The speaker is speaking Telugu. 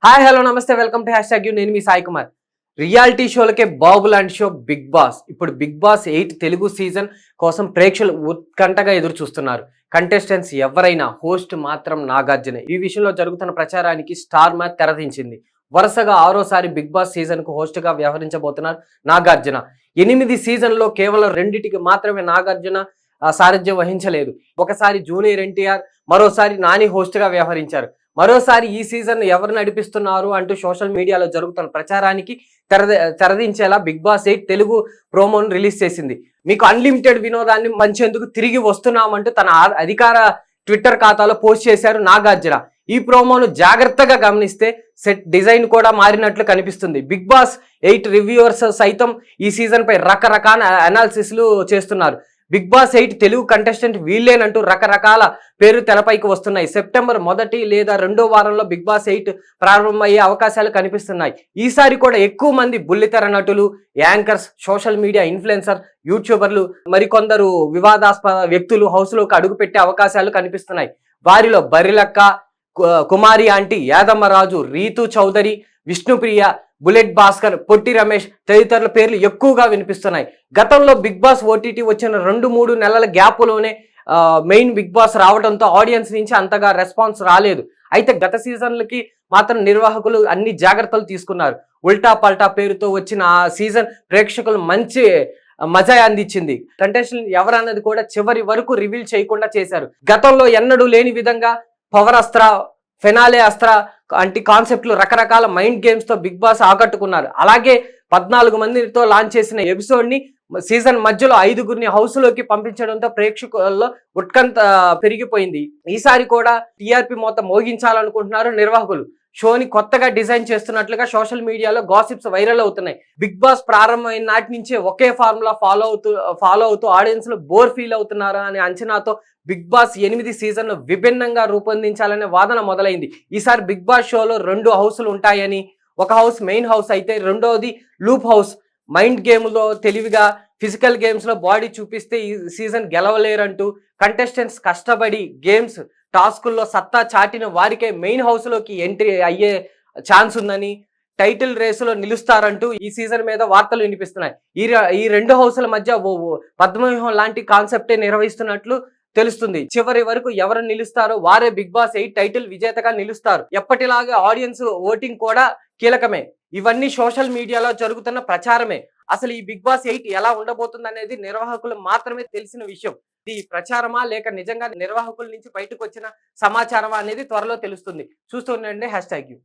హాయ్ హలో నమస్తే welcome to hash tag you. నేను మీ సాయి కుమార్. రియాలిటీ షోలకే బాబు లాంటి షో బిగ్ బాస్. ఇప్పుడు బిగ్ బాస్ 8 తెలుగు సీజన్ కోసం ప్రేక్షకులు ఉత్కంఠగా ఎదురు చూస్తున్నారు. కంటెస్టెంట్స్ ఎవరైనా, హోస్ట్ మాత్రం నాగార్జున. ఈ విషయంలో జరుగుతున్న ప్రచారానికి స్టార్ మ్యాచ్ తెరదించింది. వరుసగా 6వ బిగ్ బాస్ సీజన్ కు హోస్ట్ గా వ్యవహరించబోతున్నారు నాగార్జున. 8 సీజన్లో కేవలం 2టికి మాత్రమే నాగార్జున సారథ్యం వహించలేదు. ఒకసారి జూనియర్ ఎన్టీఆర్, మరోసారి నాని హోస్ట్ గా వ్యవహరించారు. మరోసారి ఈ సీజన్ ఎవరు నడిపిస్తున్నారు అంటూ సోషల్ మీడియాలో జరుగుతున్న ప్రచారానికి తెరదించేలా బిగ్ బాస్ 8 తెలుగు ప్రోమోను రిలీజ్ చేసింది. మీకు అన్లిమిటెడ్ వినోదాన్ని పంచేందుకు తిరిగి వస్తున్నామంటూ తన అధికార ట్విట్టర్ ఖాతాలో పోస్ట్ చేశారు నాగార్జున. ఈ ప్రోమోను జాగ్రత్తగా గమనిస్తే సెట్ డిజైన్ కూడా మారినట్లు కనిపిస్తుంది. బిగ్ బాస్ 8 రివ్యూవర్స్ సైతం ఈ సీజన్ పై రకరకాల అనాలిసిస్లు చేస్తున్నారు. బిగ్ బాస్ 8 తెలుగు కంటెస్టెంట్ వీళ్ళేనంటూ రకరకాల పేరు తెరపైకి వస్తున్నాయి. సెప్టెంబర్ 1 లేదా 2వ వారంలో బిగ్ బాస్ 8 ప్రారంభమయ్యే అవకాశాలు కనిపిస్తున్నాయి. ఈసారి కూడా ఎక్కువ మంది బుల్లితెర నటులు, యాంకర్స్, సోషల్ మీడియా ఇన్ఫ్లుయెన్సర్, యూట్యూబర్లు, మరికొందరు వివాదాస్పద వ్యక్తులు హౌస్ లోకి అడుగుపెట్టే అవకాశాలు కనిపిస్తున్నాయి. వారిలో బరిలక్క, కుమారి ఆంటీ, యాదమ్మరాజు, రీతు చౌదరి, విష్ణుప్రియ, బుల్లెట్ భాస్కర్, పొట్టి రమేష్ తదితరుల పేర్లు ఎక్కువగా వినిపిస్తున్నాయి. గతంలో బిగ్ బాస్ ఓటీటీ వచ్చిన 2-3 నెలల గ్యాప్లోనే మెయిన్ బిగ్ బాస్ రావడంతో ఆడియన్స్ నుంచి అంతగా రెస్పాన్స్ రాలేదు. అయితే గత సీజన్లకి మాత్రం నిర్వాహకులు అన్ని జాగ్రత్తలు తీసుకున్నారు. ఉల్టా పల్టా పేరుతో వచ్చిన ఆ సీజన్ ప్రేక్షకులు మంచి మజా అందించింది. కంటెస్టెంట్ ఎవరన్నది కూడా చివరి వరకు రివీల్ చేయకుండా చేశారు. గతంలో ఎన్నడూ లేని విధంగా పవర్ అస్త్ర, ఫెనాలే అస్త్ర అంటి కాన్సెప్ట్లు, రకరకాల మైండ్ గేమ్స్ తో బిగ్ బాస్ ఆకట్టుకున్నారు. అలాగే 14 మందితో లాంచ్ చేసిన ఎపిసోడ్ ని సీజన్ మధ్యలో 5గురిని హౌస్ లోకి పంపించడంతో ప్రేక్షకుల్లో ఉత్కంఠ పెరిగిపోయింది. ఈసారి కూడా టీఆర్పీ మొత్తం మోగించాలనుకుంటున్నారు నిర్వాహకులు. షోని కొత్తగా డిజైన్ చేస్తున్నట్లుగా సోషల్ మీడియాలో గాసిప్స్ వైరల్ అవుతున్నాయి. బిగ్ బాస్ ప్రారంభమైన నాటి నుంచే ఒకే ఫార్ములా ఫాలో అవుతూ ఆడియన్స్ లో బోర్ ఫీల్ అవుతున్నారా అనే అంచనాతో బిగ్ బాస్ 8 సీజన్లు విభిన్నంగా రూపొందించాలనే వాదన మొదలైంది. ఈసారి బిగ్ బాస్ షోలో 2 హౌస్లు ఉంటాయని, ఒక హౌస్ మెయిన్ హౌస్ అయితే రెండోది లూప్ హౌస్. మైండ్ గేమ్లో తెలివిగా, ఫిజికల్ గేమ్స్ లో బాడీ చూపిస్తే ఈ సీజన్ గెలవలేరంటూ కంటెస్టెంట్స్ కష్టపడి గేమ్స్, టాస్కుల్లో సత్తా చాటిన వారికే మెయిన్ హౌస్ లోకి ఎంట్రీ అయ్యే ఛాన్స్ ఉందని, టైటిల్ రేసులో నిలుస్తారంటూ ఈ సీజన్ మీద వార్తలు వినిపిస్తున్నాయి. ఈ 2 హౌస్ల మధ్య పద్మవ్యూహం లాంటి కాన్సెప్టే నిర్వహిస్తున్నట్లు తెలుస్తుంది. చివరి వరకు ఎవరు నిలుస్తారో వారే బిగ్ బాస్ 8 టైటిల్ విజేతగా నిలుస్తారు. ఎప్పటిలాగా ఆడియన్స్ ఓటింగ్ కూడా కీలకమే. ఇవన్నీ సోషల్ మీడియాలో జరుగుతున్న ప్రచారమే. అసలు ఈ బిగ్ బాస్ 8 ఎలా ఉండబోతుంది అనేది నిర్వాహకులు మాత్రమే తెలిసిన విషయం. ఇది ప్రచారమా లేక నిజంగా నిర్వాహకుల నుంచి బయటకు వచ్చిన సమాచారమా అనేది త్వరలో తెలుస్తుంది. చూస్తూ ఉండండి హ్యాష్ ట్యాగ్ యూ.